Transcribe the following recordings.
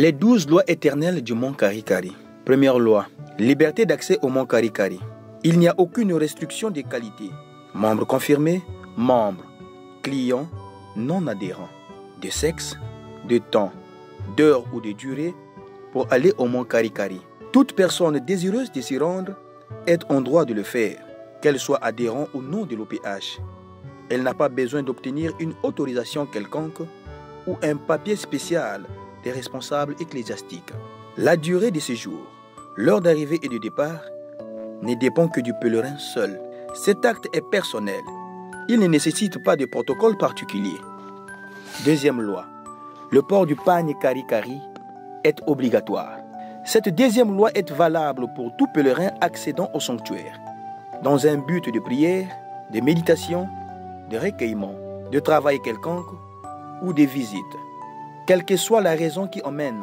Les 12 lois éternelles du mont Karikari. Première loi, liberté d'accès au mont Karikari. Il n'y a aucune restriction des qualités. Membres confirmés, membres, clients, non adhérents, de sexe, de temps, d'heure ou de durée pour aller au mont Karikari. Toute personne désireuse de s'y rendre est en droit de le faire, qu'elle soit adhérent ou non de l'OPH. Elle n'a pas besoin d'obtenir une autorisation quelconque ou un papier spécial des responsables ecclésiastiques. La durée de séjour, l'heure d'arrivée et de départ ne dépend que du pèlerin seul. Cet acte est personnel. Il ne nécessite pas de protocole particulier. Deuxième loi, le port du pagne Karikari est obligatoire. Cette deuxième loi est valable pour tout pèlerin accédant au sanctuaire, dans un but de prière, de méditation, de recueillement, de travail quelconque ou de visite. Quelle que soit la raison qui emmène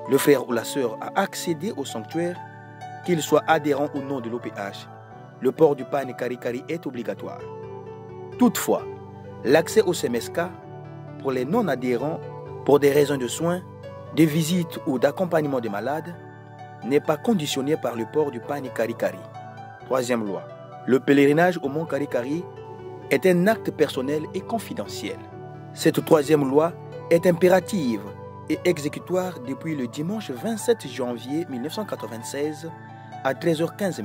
le frère ou la sœur à accéder au sanctuaire, qu'il soit adhérent ou non de l'OPH, le port du pagne Karikari est obligatoire. Toutefois, l'accès au CMSK pour les non-adhérents pour des raisons de soins, de visite ou d'accompagnement des malades n'est pas conditionné par le port du pagne Karikari. Troisième loi, le pèlerinage au mont Karikari est un acte personnel et confidentiel. Cette troisième loi est impérative et exécutoire depuis le dimanche 27 janvier 1996 à 13h15,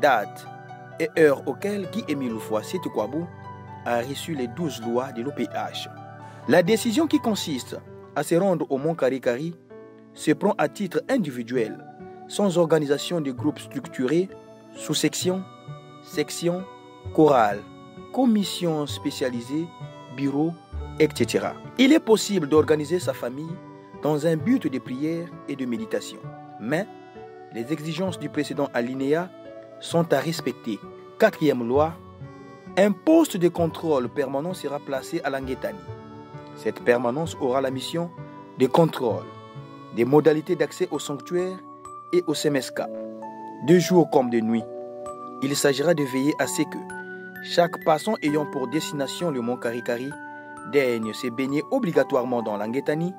date et heure auquel Guy-Émile Houphouët-Sétoukouabou a reçu les 12 lois de l'OPH. La décision qui consiste à se rendre au mont Karikari se prend à titre individuel, sans organisation de groupes structurés, sous-sections, sections, chorales, commissions spécialisées, bureaux, etc. Il est possible d'organiser sa famille dans un but de prière et de méditation, mais les exigences du précédent alinéa sont à respecter. Quatrième loi, un poste de contrôle permanent sera placé à Languétani. Cette permanence aura la mission de contrôle des modalités d'accès au sanctuaire et au CMSK, de jour comme de nuit. Il s'agira de veiller à ce que chaque passant ayant pour destination le mont Karikari daigne se baigner obligatoirement dans Languétani,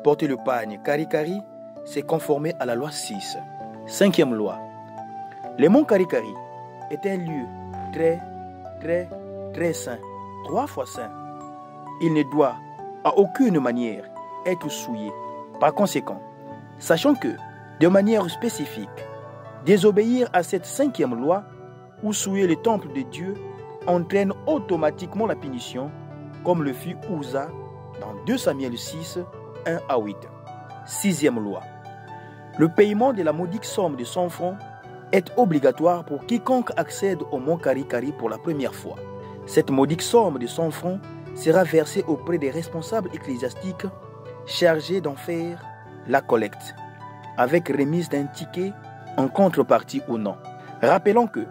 porter le pagne Karikari, c'est conformer à la loi 6. Cinquième loi. Le mont Karikari est un lieu très saint, 3 fois saint. Il ne doit à aucune manière être souillé. Par conséquent, sachant que, de manière spécifique, désobéir à cette cinquième loi ou souiller le temple de Dieu entraîne automatiquement la punition, comme le fut Uza dans 2 Samuel 6, 1 à 8. Sixième loi. Le paiement de la modique somme de 100 francs est obligatoire pour quiconque accède au mont Karikari pour la première fois. Cette modique somme de 100 francs sera versée auprès des responsables ecclésiastiques chargés d'en faire la collecte, avec remise d'un ticket en contrepartie ou non. Rappelons que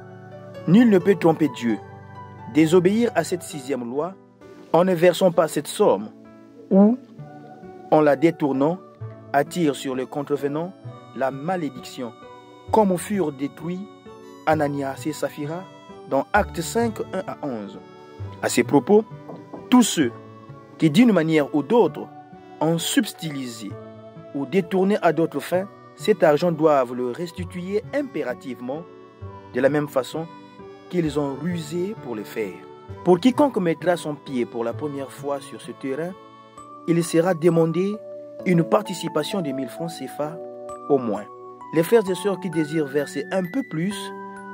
nul ne peut tromper Dieu. Désobéir à cette sixième loi en ne versant pas cette somme ou en la détournant attire sur le contrevenant la malédiction, comme furent détruits Ananias et Saphira dans Actes 5, 1 à 11. À ces propos, tous ceux qui d'une manière ou d'autre ont subtilisé ou détourné à d'autres fins, cet argent doivent le restituer impérativement de la même façon qu'ils ont rusé pour le faire. Pour quiconque mettra son pied pour la première fois sur ce terrain, il sera demandé une participation de 1000 francs CFA au moins. Les frères et sœurs qui désirent verser un peu plus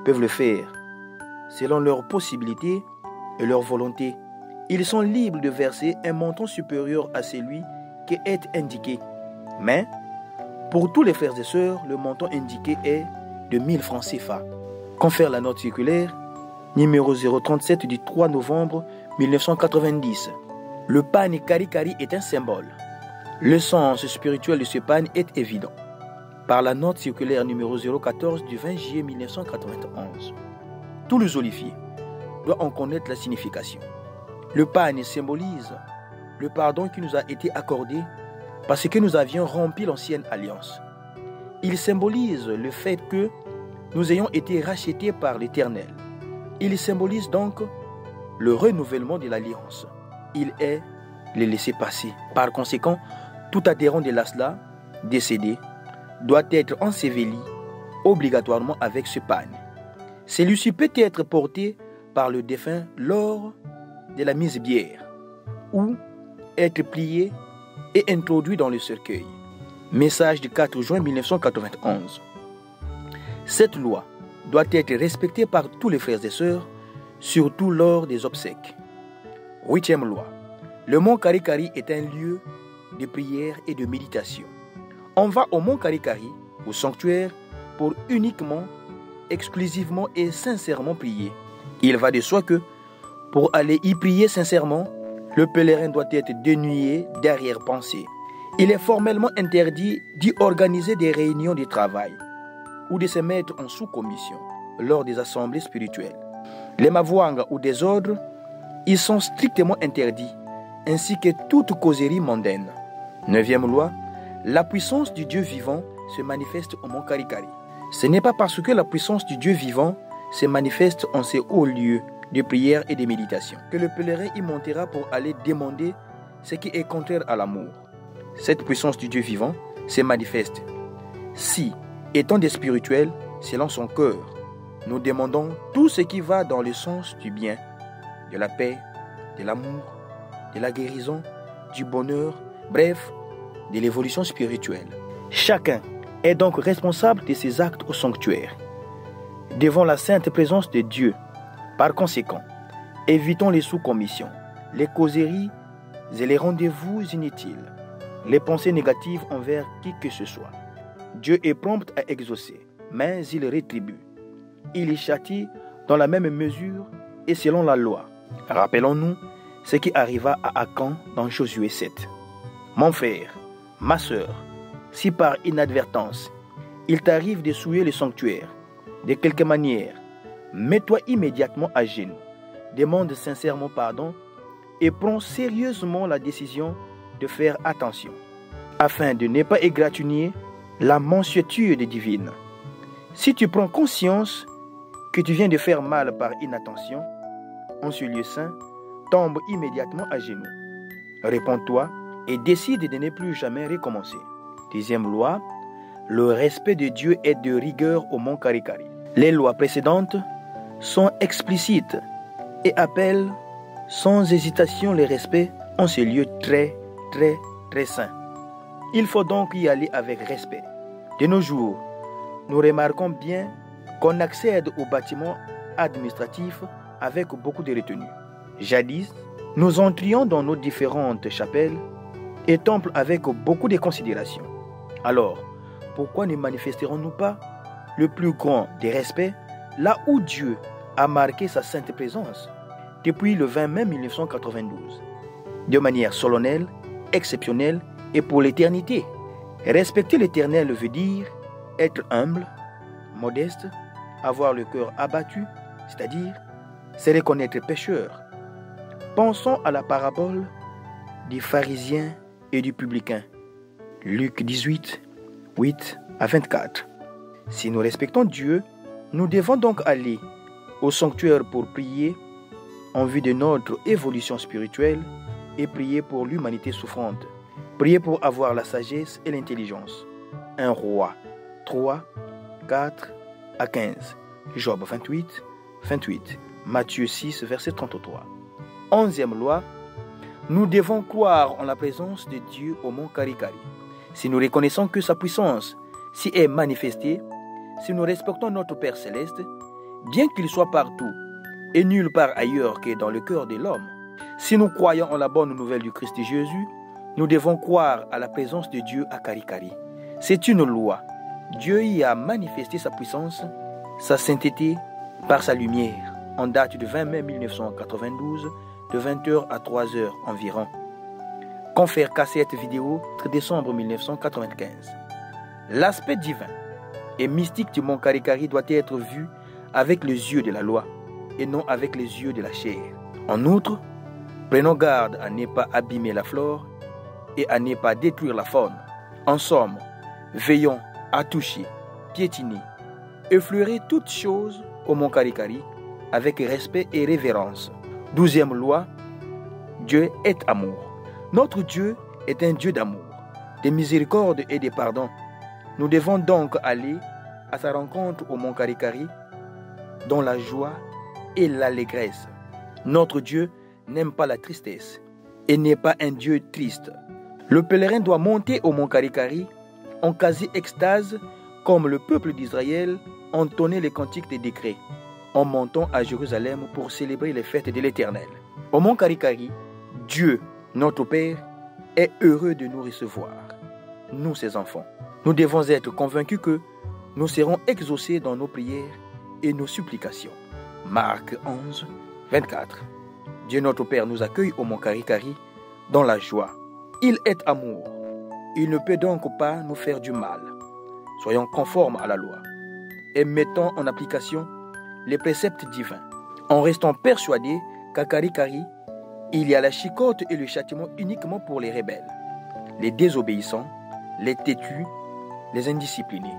peuvent le faire, selon leurs possibilités et leur volonté. Ils sont libres de verser un montant supérieur à celui qui est indiqué. Mais, pour tous les frères et sœurs, le montant indiqué est de 1000 francs CFA. Confère la note circulaire numéro 037 du 3 novembre 1990. Le pagne Karikari est un symbole. Le sens spirituel de ce pagne est évident. Par la note circulaire numéro 014 du 20 juillet 1991. Tout le zolifié doit en connaître la signification. Le pagne symbolise le pardon qui nous a été accordé parce que nous avions rempli l'ancienne alliance. Il symbolise le fait que nous ayons été rachetés par l'Éternel. Il symbolise donc le renouvellement de l'alliance. Il est le laisser-passer. Par conséquent, Tout adhérent de l'ASLA décédé doit être enseveli obligatoirement avec ce pagne. Celui-ci peut être porté par le défunt lors de la mise bière ou être plié et introduit dans le cercueil. Message du 4 juin 1991. Cette loi doit être respectée par tous les frères et sœurs, surtout lors des obsèques. 8e loi. Le mont Karikari est un lieu de prière et de méditation. On va au mont Karikari, au sanctuaire, pour uniquement, exclusivement et sincèrement prier. Il va de soi que, pour aller y prier sincèrement, le pèlerin doit être dénué d'arrière-pensée. Il est formellement interdit d'y organiser des réunions de travail ou de se mettre en sous-commission lors des assemblées spirituelles. Les mavouangas ou des ordres, ils sont strictement interdits, ainsi que toute causerie mondaine. 9e loi, la puissance du Dieu vivant se manifeste au mont Karikari. Ce n'est pas parce que la puissance du Dieu vivant se manifeste en ces hauts lieux de prière et de méditation que le pèlerin y montera pour aller demander ce qui est contraire à l'amour. Cette puissance du Dieu vivant se manifeste si, étant des spirituels, selon son cœur, nous demandons tout ce qui va dans le sens du bien, de la paix, de l'amour, de la guérison, du bonheur, bref, de l'évolution spirituelle. Chacun est donc responsable de ses actes au sanctuaire, devant la sainte présence de Dieu. Par conséquent, évitons les sous-commissions, les causeries et les rendez-vous inutiles, les pensées négatives envers qui que ce soit. Dieu est prompt à exaucer, mais il rétribue. Il y châtie dans la même mesure et selon la loi. Rappelons-nous ce qui arriva à Akan dans Josué 7. Mon frère, ma sœur, si par inadvertance, il t'arrive de souiller le sanctuaire, de quelque manière, mets-toi immédiatement à genoux, demande sincèrement pardon et prends sérieusement la décision de faire attention, afin de ne pas égratigner la mansuétude divine. Si tu prends conscience que tu viens de faire mal par inattention, en ce lieu saint, tombe immédiatement à genoux. Réponds-toi et décide de ne plus jamais recommencer. 10e loi, le respect de Dieu est de rigueur au mont Karikari. Les lois précédentes sont explicites et appellent sans hésitation le respect en ce lieu très saint. Il faut donc y aller avec respect. De nos jours, nous remarquons bien qu'on accède aux bâtiments administratifs avec beaucoup de retenue. Jadis, nous entrions dans nos différentes chapelles et temples avec beaucoup de considération. Alors, pourquoi ne manifesterons-nous pas le plus grand des respects là où Dieu a marqué sa sainte présence depuis le 20 mai 1992, de manière solennelle, exceptionnelle et pour l'éternité? Respecter l'Éternel veut dire être humble, modeste, avoir le cœur abattu, c'est-à-dire se reconnaître pécheur. Pensons à la parabole du pharisien et du publicain. Luc 18, 8 à 24. Si nous respectons Dieu, nous devons donc aller au sanctuaire pour prier en vue de notre évolution spirituelle et prier pour l'humanité souffrante. Prier pour avoir la sagesse et l'intelligence. 1 Roi 3, 4 à 15. Job 28, 28. Matthieu 6, verset 33. 11e loi, nous devons croire en la présence de Dieu au mont Karikari. Si nous reconnaissons que sa puissance s'y est manifestée, si nous respectons notre Père Céleste, bien qu'il soit partout et nulle part ailleurs que dans le cœur de l'homme, si nous croyons en la bonne nouvelle du Christ Jésus, nous devons croire à la présence de Dieu à Karikari. C'est une loi. Dieu y a manifesté sa puissance, sa sainteté par sa lumière, en date du 20 mai 1992, de 20h à 3h environ. Confère cassette vidéo, 3 décembre 1995. L'aspect divin et mystique du mont Karikari doit être vu avec les yeux de la loi et non avec les yeux de la chair. En outre, prenons garde à ne pas abîmer la flore et à ne pas détruire la faune. En somme, veillons à toucher, piétiner, effleurer toutes choses au mont Karikari avec respect et révérence. 12e loi, Dieu est amour. Notre Dieu est un Dieu d'amour. des miséricordes et des pardons. Nous devons donc aller à sa rencontre au mont Karikari dans la joie et l'allégresse. Notre Dieu n'aime pas la tristesse et n'est pas un Dieu triste. Le pèlerin doit monter au mont Karikari en quasi-extase comme le peuple d'Israël entonnait les cantiques des décrets en montant à Jérusalem pour célébrer les fêtes de l'Éternel. Au mont Karikari, Dieu, notre Père, est heureux de nous recevoir, nous ses enfants. Nous devons être convaincus que nous serons exaucés dans nos prières et nos supplications. Marc 11, 24. Dieu notre Père nous accueille au mont Karikari dans la joie. Il est amour. Il ne peut donc pas nous faire du mal. Soyons conformes à la loi et mettons en application les préceptes divins, en restant persuadés qu'à Karikari, il y a la chicote et le châtiment uniquement pour les rebelles, les désobéissants, les têtus, les indisciplinés.